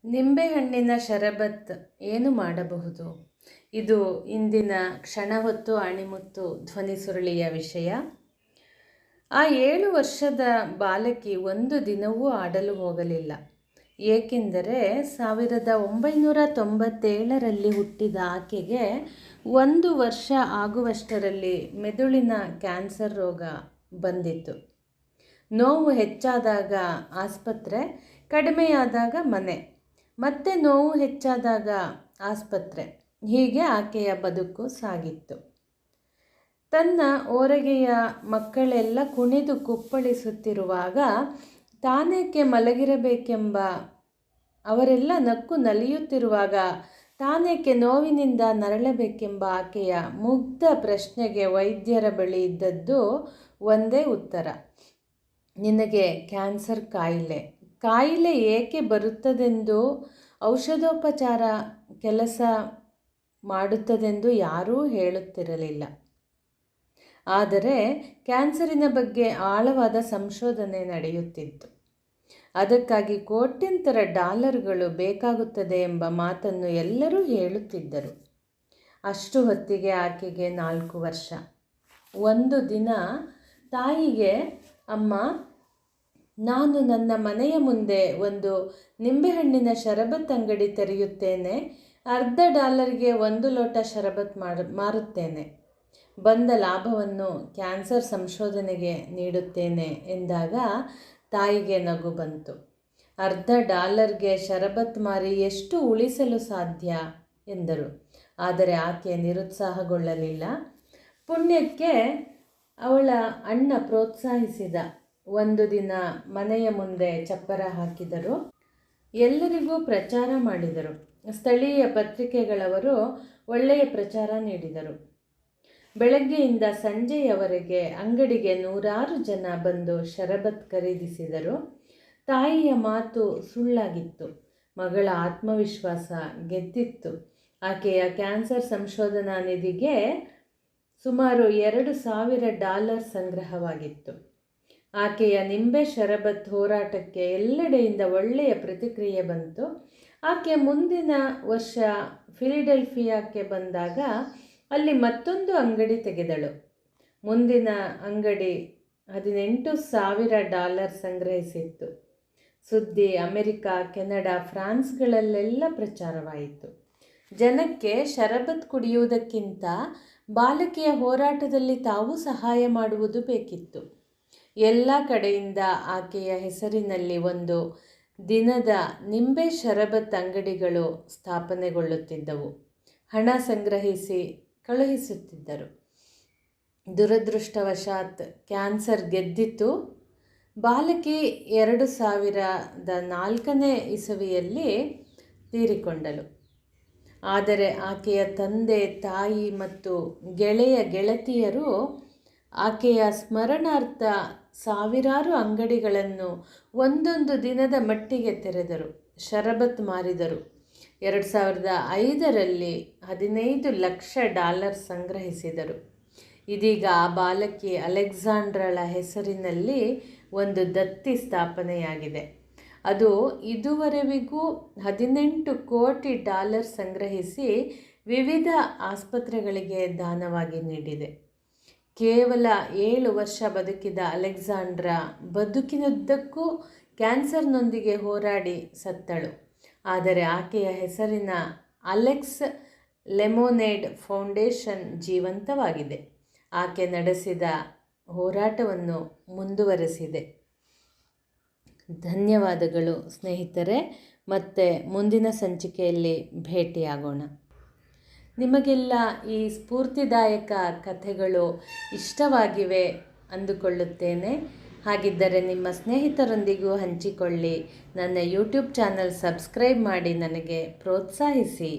ನಿಂಬೆಹಣ್ಣಿನ ಶರಬತ್ ಏನು ಮಾಡಬಹುದು? ಇದು ಇಂದಿನ ಕ್ಷಣ ಹೊತ್ತು ಆಣಿಮುತ್ತು ಧ್ವನಿ ಸುರುಳಿಯ ವಿಷಯ. ಆ 7 ವರ್ಷದ ಬಾಲಕಿ ಒಂದು ದಿನವೂ ಆಡಲು ಹೋಗಲಿಲ್ಲ. ಏಕೆಂದರೆ 1997ರಲ್ಲಿ ಹುಟ್ಟಿದ ಆಕೆಗೆ 1 ವರ್ಷ ಆಗುವಷ್ಟರಲ್ಲಿ ಮೆದುಳಿನ ಕ್ಯಾನ್ಸರ್ ರೋಗ ಬಂದಿತ್ತು. ನೋವು ಹೆಚ್ಚಾದಾಗ ಆಸ್ಪತ್ರೆ, ಕಡಿಮೆಯಾದಾಗ ಮನೆ, ಮತ್ತೆ ನೋವು ಹೆಚ್ಚಾದಾಗ ಆಸ್ಪತ್ರೆ, ಹೀಗೆ ಆಕೆಯ ಬದುಕು ಸಾಗಿತ್ತು. ತನ್ನ ಓರಗೆಯ ಮಕ್ಕಳೆಲ್ಲ ಕುಣಿದು ಕುಪ್ಪಳಿಸುತ್ತಿರುವಾಗ ತಾನೇಕೆ ಮಲಗಿರಬೇಕೆಂಬ, ಅವರೆಲ್ಲ ನಕ್ಕು ನಲಿಯುತ್ತಿರುವಾಗ ತಾನೇಕೆ ನೋವಿನಿಂದ ನರಳಬೇಕೆಂಬ ಆಕೆಯ ಮುಗ್ಧ ಪ್ರಶ್ನೆಗೆ ವೈದ್ಯರ ಬಳಿ ಇದ್ದದ್ದು ಒಂದೇ ಉತ್ತರ: ನಿನಗೆ ಕ್ಯಾನ್ಸರ್ ಕಾಯಿಲೆ ಏಕೆ ಬರುತ್ತದೆಂದು, ಔಷಧೋಪಚಾರ ಕೆಲಸ ಮಾಡುತ್ತದೆಂದು ಯಾರೂ ಹೇಳುತ್ತಿರಲಿಲ್ಲ. ಆದರೆ ಕ್ಯಾನ್ಸರಿನ ಬಗ್ಗೆ ಆಳವಾದ ಸಂಶೋಧನೆ ನಡೆಯುತ್ತಿತ್ತು. ಅದಕ್ಕಾಗಿ ಕೋಟ್ಯಂತರ ಡಾಲರ್ಗಳು ಬೇಕಾಗುತ್ತದೆ ಎಂಬ ಮಾತನ್ನು ಎಲ್ಲರೂ ಹೇಳುತ್ತಿದ್ದರು. ಅಷ್ಟು ಹೊತ್ತಿಗೆ ಆಕೆಗೆ 4 ವರ್ಷ. ಒಂದು ದಿನ ತಾಯಿಗೆ, ಅಮ್ಮ, ನಾನು ನನ್ನ ಮನೆಯ ಮುಂದೆ ಒಂದು ನಿಂಬೆಹಣ್ಣಿನ ಶರಬತ್ ಅಂಗಡಿ ತೆರೆಯುತ್ತೇನೆ, $1 1 ಲೋಟ ಶರಬತ್ ಮಾರುತ್ತೇನೆ, ಬಂದ ಲಾಭವನ್ನು ಕ್ಯಾನ್ಸರ್ ಸಂಶೋಧನೆಗೆ ನೀಡುತ್ತೇನೆ ಎಂದಾಗ ತಾಯಿಗೆ ನಗು ಬಂತು. $1 ಶರಬತ್ ಮಾರಿ ಎಷ್ಟು ಉಳಿಸಲು ಸಾಧ್ಯ ಎಂದರು. ಆದರೆ ಆಕೆ ನಿರುತ್ಸಾಹಗೊಳ್ಳಲಿಲ್ಲ. ಪುಣ್ಯಕ್ಕೆ ಅವಳ ಅಣ್ಣ ಪ್ರೋತ್ಸಾಹಿಸಿದ. ಒಂದು ದಿನ ಮನೆಯ ಮುಂದೆ ಚಪ್ಪರ ಹಾಕಿದರು. ಎಲ್ಲರಿಗೂ ಪ್ರಚಾರ ಮಾಡಿದರು. ಸ್ಥಳೀಯ ಪತ್ರಿಕೆಗಳವರು ಒಳ್ಳೆಯ ಪ್ರಚಾರ ನೀಡಿದರು. ಬೆಳಗ್ಗೆಯಿಂದ ಸಂಜೆಯವರೆಗೆ ಅಂಗಡಿಗೆ 100 ಜನ ಬಂದು ಶರಬತ್ ಖರೀದಿಸಿದರು. ತಾಯಿಯ ಮಾತು ಸುಳ್ಳಾಗಿತ್ತು. ಮಗಳ ಆತ್ಮವಿಶ್ವಾಸ ಗೆದ್ದಿತ್ತು. ಆಕೆಯ ಕ್ಯಾನ್ಸರ್ ಸಂಶೋಧನಾ ನಿಧಿಗೆ ಸುಮಾರು $2,000 ಸಂಗ್ರಹವಾಗಿತ್ತು. ಆಕೆಯ ನಿಂಬೆ ಶರಬತ್ ಹೋರಾಟಕ್ಕೆ ಎಲ್ಲೆಡೆಯಿಂದ ಒಳ್ಳೆಯ ಪ್ರತಿಕ್ರಿಯೆ ಬಂತು. ಆಕೆ ಮುಂದಿನ ವರ್ಷ ಫಿಲಿಡೆಲ್ಫಿಯಾಕ್ಕೆ ಬಂದಾಗ ಅಲ್ಲಿ ಮತ್ತೊಂದು ಅಂಗಡಿ ತೆಗೆದಳು. ಮುಂದಿನ ಅಂಗಡಿ $18,000 ಸಂಗ್ರಹಿಸಿತ್ತು. ಸುದ್ದಿ ಅಮೆರಿಕ, ಕೆನಡಾ, ಫ್ರಾನ್ಸ್ಗಳಲ್ಲೆಲ್ಲ ಪ್ರಚಾರವಾಯಿತು. ಜನಕ್ಕೆ ಶರಬತ್ ಕುಡಿಯುವುದಕ್ಕಿಂತ ಬಾಲಕಿಯ ಹೋರಾಟದಲ್ಲಿ ತಾವು ಸಹಾಯ ಮಾಡುವುದು ಬೇಕಿತ್ತು. ಎಲ್ಲ ಕಡೆಯಿಂದ ಆಕೆಯ ಹೆಸರಿನಲ್ಲಿ ಒಂದು ದಿನದ ನಿಂಬೆ ಶರಬತ್ ಅಂಗಡಿಗಳು ಸ್ಥಾಪನೆಗೊಳ್ಳುತ್ತಿದ್ದವು. ಹಣ ಸಂಗ್ರಹಿಸಿ ಕಳುಹಿಸುತ್ತಿದ್ದರು. ದುರದೃಷ್ಟವಶಾತ್ ಕ್ಯಾನ್ಸರ್ ಗೆದ್ದಿತು. ಬಾಲಕಿ 2004ನೇ ಇಸವಿಯಲ್ಲಿ ತೀರಿಕೊಂಡಳು. ಆದರೆ ಆಕೆಯ ತಂದೆ, ತಾಯಿ ಮತ್ತು ಗೆಳತಿಯರು ಆಕೆಯ ಸ್ಮರಣಾರ್ಥ ಸಾವಿರಾರು ಅಂಗಡಿಗಳನ್ನು ಒಂದೊಂದು ದಿನದ ಮಟ್ಟಿಗೆ ತೆರೆದರು, ಶರಬತ್ ಮಾರಿದರು. 2005ರಲ್ಲಿ $15 ಲಕ್ಷ ಸಂಗ್ರಹಿಸಿದರು. ಇದೀಗ ಆ ಬಾಲಕಿ ಅಲೆಕ್ಸಾಂಡ್ರಳ ಹೆಸರಿನಲ್ಲಿ ಒಂದು ದತ್ತಿ ಸ್ಥಾಪನೆಯಾಗಿದೆ. ಅದು ಇದುವರೆವಿಗೂ $18 ಕೋಟಿ ಸಂಗ್ರಹಿಸಿ ವಿವಿಧ ಆಸ್ಪತ್ರೆಗಳಿಗೆ ದಾನವಾಗಿ ನೀಡಿದೆ. ಕೇವಲ 7 ವರ್ಷ ಬದುಕಿದ ಅಲೆಕ್ಸಾಂಡ್ರಾ ಬದುಕಿನುದ್ದಕ್ಕೂ ಕ್ಯಾನ್ಸರ್ನೊಂದಿಗೆ ಹೋರಾಡಿ ಸತ್ತಳು. ಆದರೆ ಆಕೆಯ ಹೆಸರಿನ ಅಲೆಕ್ಸ್ ಲೆಮೊನೇಡ್ ಫೌಂಡೇಶನ್ ಜೀವಂತವಾಗಿದೆ. ಆಕೆ ನಡೆಸಿದ ಹೋರಾಟವನ್ನು ಮುಂದುವರೆಸಿದೆ. ಧನ್ಯವಾದಗಳು ಸ್ನೇಹಿತರೆ. ಮತ್ತೆ ಮುಂದಿನ ಸಂಚಿಕೆಯಲ್ಲಿ ಭೇಟಿಯಾಗೋಣ. ನಿಮಗೆಲ್ಲ ಈ ಸ್ಫೂರ್ತಿದಾಯಕ ಕಥೆಗಳು ಇಷ್ಟವಾಗಿವೆ ಅಂದುಕೊಳ್ಳುತ್ತೇನೆ. ಹಾಗಿದ್ದರೆ ನಿಮ್ಮ ಸ್ನೇಹಿತರೊಂದಿಗೂ ಹಂಚಿಕೊಳ್ಳಿ. ನನ್ನ ಯೂಟ್ಯೂಬ್ ಚಾನಲ್ ಸಬ್ಸ್ಕ್ರೈಬ್ ಮಾಡಿ ನನಗೆ ಪ್ರೋತ್ಸಾಹಿಸಿ.